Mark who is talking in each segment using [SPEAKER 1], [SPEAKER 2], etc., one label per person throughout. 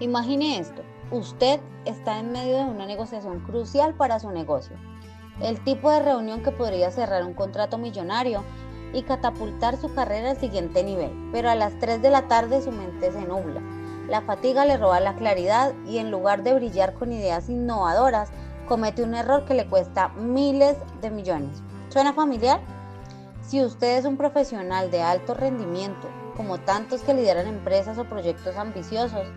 [SPEAKER 1] Imagine esto, usted está en medio de una negociación crucial para su negocio, el tipo de reunión que podría cerrar un contrato millonario y catapultar su carrera al siguiente nivel, pero a las 3 de la tarde su mente se nubla, la fatiga le roba la claridad y en lugar de brillar con ideas innovadoras, comete un error que le cuesta miles de millones. ¿Suena familiar? Si usted es un profesional de alto rendimiento, como tantos que lideran empresas o proyectos ambiciosos,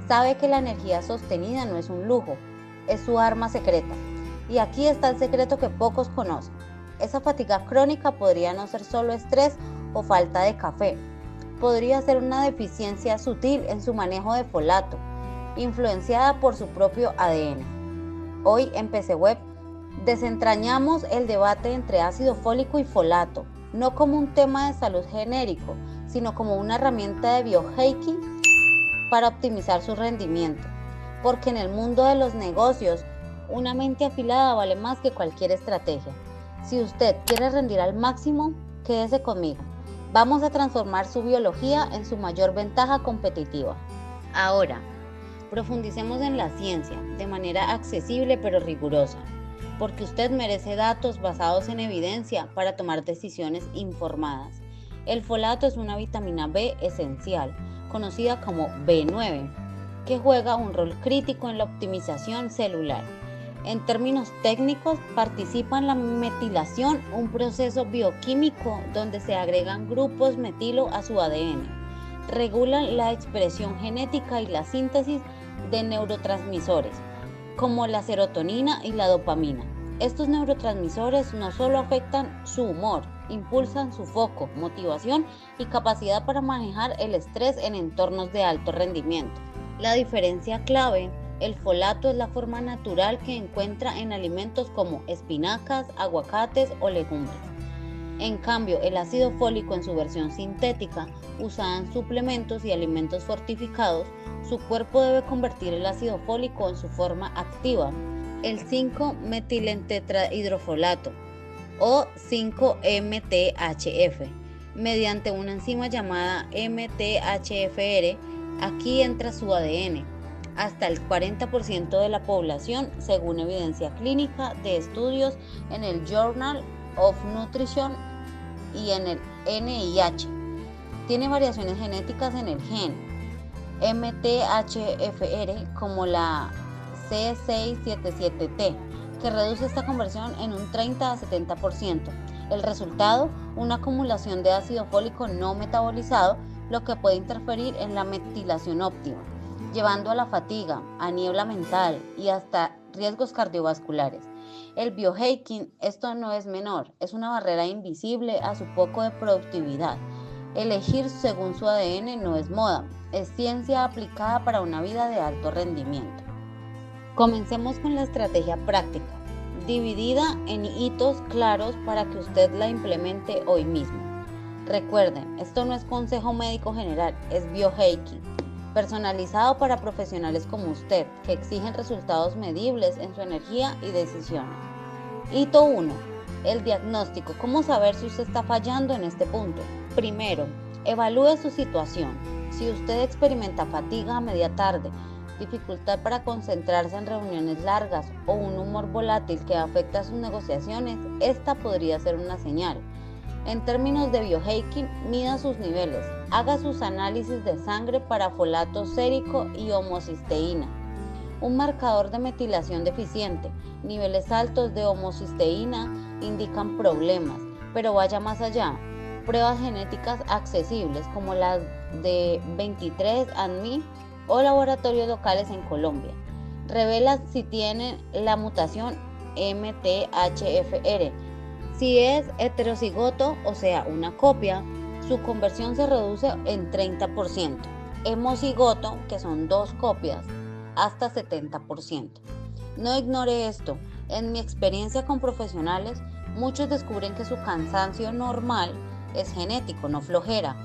[SPEAKER 1] sabe que la energía sostenida no es un lujo, es su arma secreta. Y aquí está el secreto que pocos conocen. Esa fatiga crónica podría no ser solo estrés o falta de café, podría ser una deficiencia sutil en su manejo de folato, influenciada por su propio ADN. Hoy en PC Web desentrañamos el debate entre ácido fólico y folato, no como un tema de salud genérico, sino como una herramienta de biohacking para optimizar su rendimiento, porque en el mundo de los negocios, una mente afilada vale más que cualquier estrategia. Si usted quiere rendir al máximo, quédese conmigo. Vamos a transformar su biología en su mayor ventaja competitiva. Ahora, profundicemos en la ciencia de manera accesible pero rigurosa, porque usted merece datos basados en evidencia para tomar decisiones informadas. El folato es una vitamina B esencial, conocida como B9, que juega un rol crítico en la optimización celular. En términos técnicos, participa en la metilación, un proceso bioquímico donde se agregan grupos metilo a su ADN. Regulan la expresión genética y la síntesis de neurotransmisores, como la serotonina y la dopamina. Estos neurotransmisores no solo afectan su humor, impulsan su foco, motivación y capacidad para manejar el estrés en entornos de alto rendimiento. La diferencia clave: el folato es la forma natural que encuentra en alimentos como espinacas, aguacates o legumbres. En cambio, el ácido fólico en su versión sintética, usada en suplementos y alimentos fortificados, su cuerpo debe convertir el ácido fólico en su forma activa, el 5-metilentetrahidrofolato o 5-MTHF, mediante una enzima llamada MTHFR. Aquí entra su ADN. Hasta el 40% de la población, según evidencia clínica de estudios en el Journal of Nutrition y en el NIH, tiene variaciones genéticas en el gen MTHFR, como la C677T, que reduce esta conversión en un 30 a 70%. El resultado: una acumulación de ácido fólico no metabolizado, lo que puede interferir en la metilación óptima, llevando a la fatiga, a niebla mental y hasta riesgos cardiovasculares. El biohacking, esto no es menor, es una barrera invisible a su poco de productividad. Elegir según su ADN no es moda, es ciencia aplicada para una vida de alto rendimiento. Comencemos con la estrategia práctica, dividida en hitos claros para que usted la implemente hoy mismo. Recuerden, esto no es consejo médico general, es biohacking, personalizado para profesionales como usted, que exigen resultados medibles en su energía y decisiones. Hito 1. El diagnóstico. ¿Cómo saber si usted está fallando en este punto? Primero, evalúe su situación. Si usted experimenta fatiga a media tarde, dificultad para concentrarse en reuniones largas o un humor volátil que afecta sus negociaciones, esta podría ser una señal. En términos de biohacking, mida sus niveles, haga sus análisis de sangre para folato sérico y homocisteína, un marcador de metilación deficiente. Niveles altos de homocisteína indican problemas, pero vaya más allá. Pruebas genéticas accesibles como las de 23andMe o laboratorios locales en Colombia revela si tiene la mutación MTHFR. Si es heterocigoto, o sea, una copia, su conversión se reduce en 30%. Homocigoto, que son dos copias, hasta 70%. No ignore esto. En mi experiencia con profesionales, muchos descubren que su cansancio normal es genético, no flojera.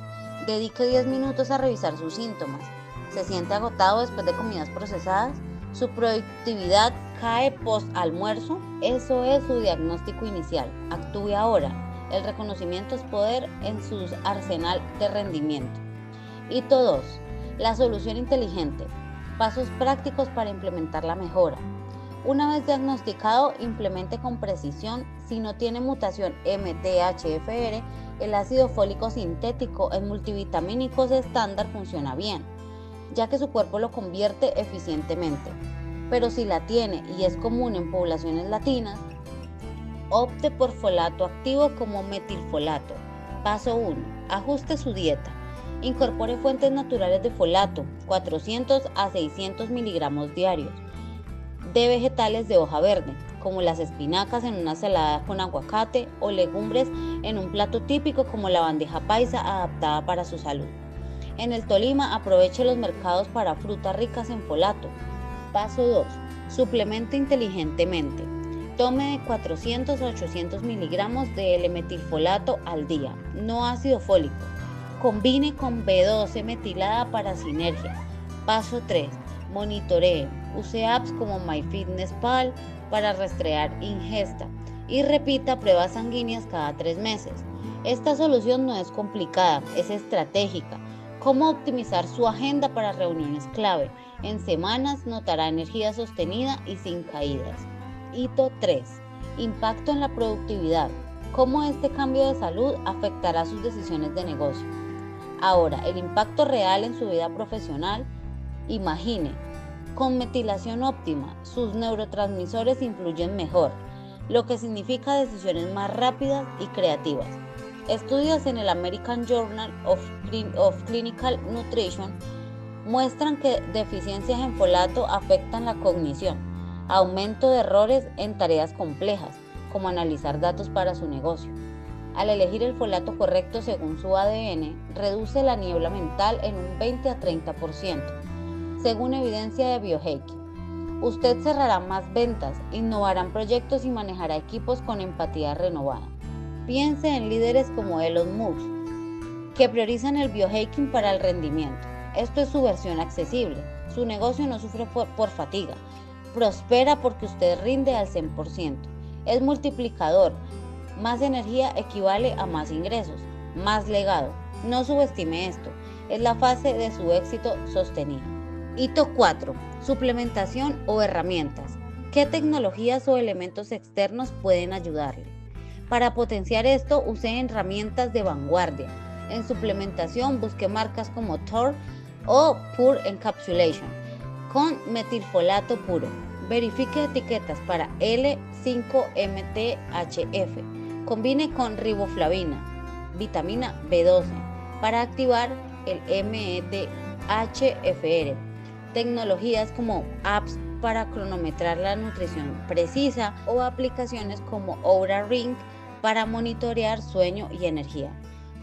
[SPEAKER 1] Dedique 10 minutos a revisar sus síntomas. ¿Se siente agotado después de comidas procesadas? ¿Su productividad cae post-almuerzo? Eso es su diagnóstico inicial. Actúe ahora. El reconocimiento es poder en su arsenal de rendimiento. Hito 2. La solución inteligente. Pasos prácticos para implementar la mejora. Una vez diagnosticado, implemente con precisión. Si no tiene mutación MTHFR, el ácido fólico sintético en multivitamínicos estándar funciona bien, ya que su cuerpo lo convierte eficientemente. Pero si la tiene y es común en poblaciones latinas, opte por folato activo como metilfolato. Paso 1. Ajuste su dieta. Incorpore fuentes naturales de folato, 400 a 600 miligramos diarios, de vegetales de hoja verde, como las espinacas en una ensalada con aguacate o legumbres en un plato típico como la bandeja paisa adaptada para su salud. En el Tolima, aproveche los mercados para frutas ricas en folato. Paso 2. Suplemente inteligentemente. Tome de 400 a 800 miligramos de L-metilfolato al día, no ácido fólico. Combine con B12 metilada para sinergia. Paso 3. Monitoree. Use apps como MyFitnessPal para rastrear ingesta y repita pruebas sanguíneas cada 3 meses. Esta solución no es complicada, es estratégica. ¿Cómo optimizar su agenda para reuniones clave? En semanas notará energía sostenida y sin caídas. Hito 3. Impacto en la productividad. ¿Cómo este cambio de salud afectará sus decisiones de negocio? Ahora, el impacto real en su vida profesional. Imagine, con metilación óptima, sus neurotransmisores influyen mejor, lo que significa decisiones más rápidas y creativas. Estudios en el American Journal of Clinical Nutrition muestran que deficiencias en folato afectan la cognición, aumento de errores en tareas complejas, como analizar datos para su negocio. Al elegir el folato correcto según su ADN, reduce la niebla mental en un 20 a 30%, según evidencia de biohacking. Usted cerrará más ventas, innovará en proyectos y manejará equipos con empatía renovada. Piense en líderes como Elon Musk, que priorizan el biohacking para el rendimiento. Esto es su versión accesible. Su negocio no sufre por fatiga, prospera porque usted rinde al 100%. Es multiplicador. Más energía equivale a más ingresos, más legado. No subestime esto. Es la fase de su éxito sostenido. Hito 4. Suplementación o herramientas. ¿Qué tecnologías o elementos externos pueden ayudarle? Para potenciar esto, use herramientas de vanguardia. En suplementación, busque marcas como Thor o Pure Encapsulation con metilfolato puro. Verifique etiquetas para L5-MTHF. Combine con riboflavina, vitamina B12, para activar el METHFR. Tecnologías como apps para cronometrar la nutrición precisa o aplicaciones como Oura Ring para monitorear sueño y energía,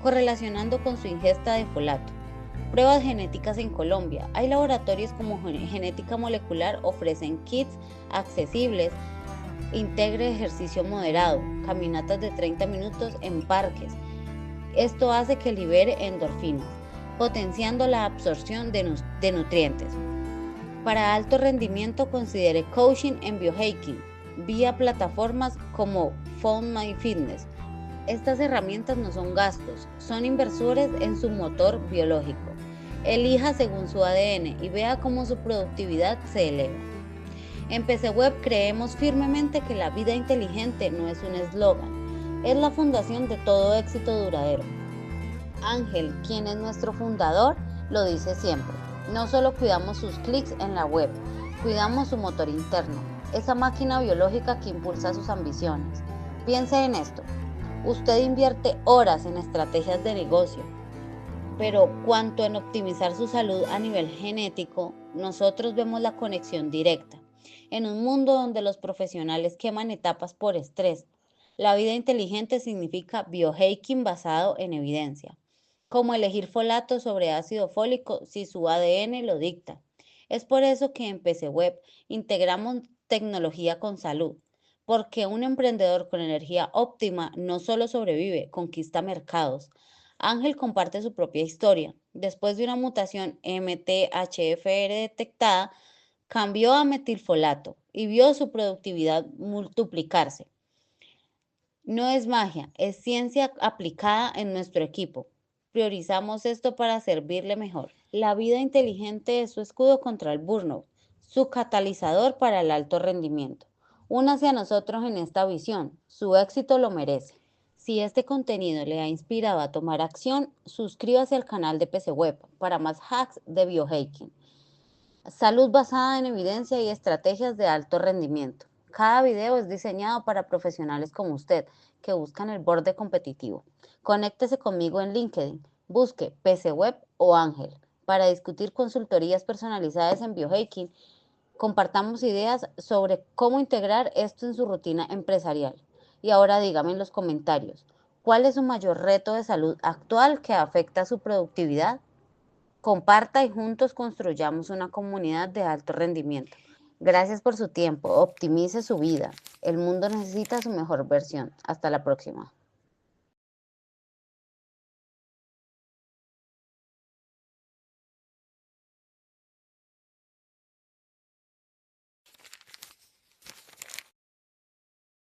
[SPEAKER 1] correlacionando con su ingesta de folato. Pruebas genéticas en Colombia. Hay laboratorios como Genética Molecular ofrecen kits accesibles. Integre ejercicio moderado, caminatas de 30 minutos en parques. Esto hace que libere endorfinas, potenciando la absorción de nutrientes. Para alto rendimiento, considere coaching en biohacking vía plataformas como Found My Fitness. Estas herramientas no son gastos, son inversores en su motor biológico. Elija según su ADN y vea cómo su productividad se eleva. En PC Web creemos firmemente que la vida inteligente no es un eslogan, es la fundación de todo éxito duradero. Ángel, quien es nuestro fundador, lo dice siempre. No solo cuidamos sus clics en la web, cuidamos su motor interno, esa máquina biológica que impulsa sus ambiciones. Piense en esto. Usted invierte horas en estrategias de negocio, pero cuanto en optimizar su salud a nivel genético, nosotros vemos la conexión directa. En un mundo donde los profesionales queman etapas por estrés, la vida inteligente significa biohacking basado en evidencia, como elegir folato sobre ácido fólico si su ADN lo dicta. Es por eso que en PC Web integramos tecnología con salud, porque un emprendedor con energía óptima no solo sobrevive, conquista mercados. Ángel comparte su propia historia. Después de una mutación MTHFR detectada, cambió a metilfolato y vio su productividad multiplicarse. No es magia, es ciencia aplicada en nuestro equipo. Priorizamos esto para servirle mejor. La vida inteligente es su escudo contra el burnout, su catalizador para el alto rendimiento. Únase a nosotros en esta visión, su éxito lo merece. Si este contenido le ha inspirado a tomar acción, suscríbase al canal de PC Web para más hacks de biohacking. Salud basada en evidencia y estrategias de alto rendimiento. Cada video es diseñado para profesionales como usted que buscan el borde competitivo. Conéctese conmigo en LinkedIn. Busque PC Web o Ángel para discutir consultorías personalizadas en biohacking. Compartamos ideas sobre cómo integrar esto en su rutina empresarial. Y ahora dígame en los comentarios, ¿cuál es su mayor reto de salud actual que afecta su productividad? Comparta y juntos construyamos una comunidad de alto rendimiento. Gracias por su tiempo. Optimice su vida. El mundo necesita su mejor versión. Hasta la próxima.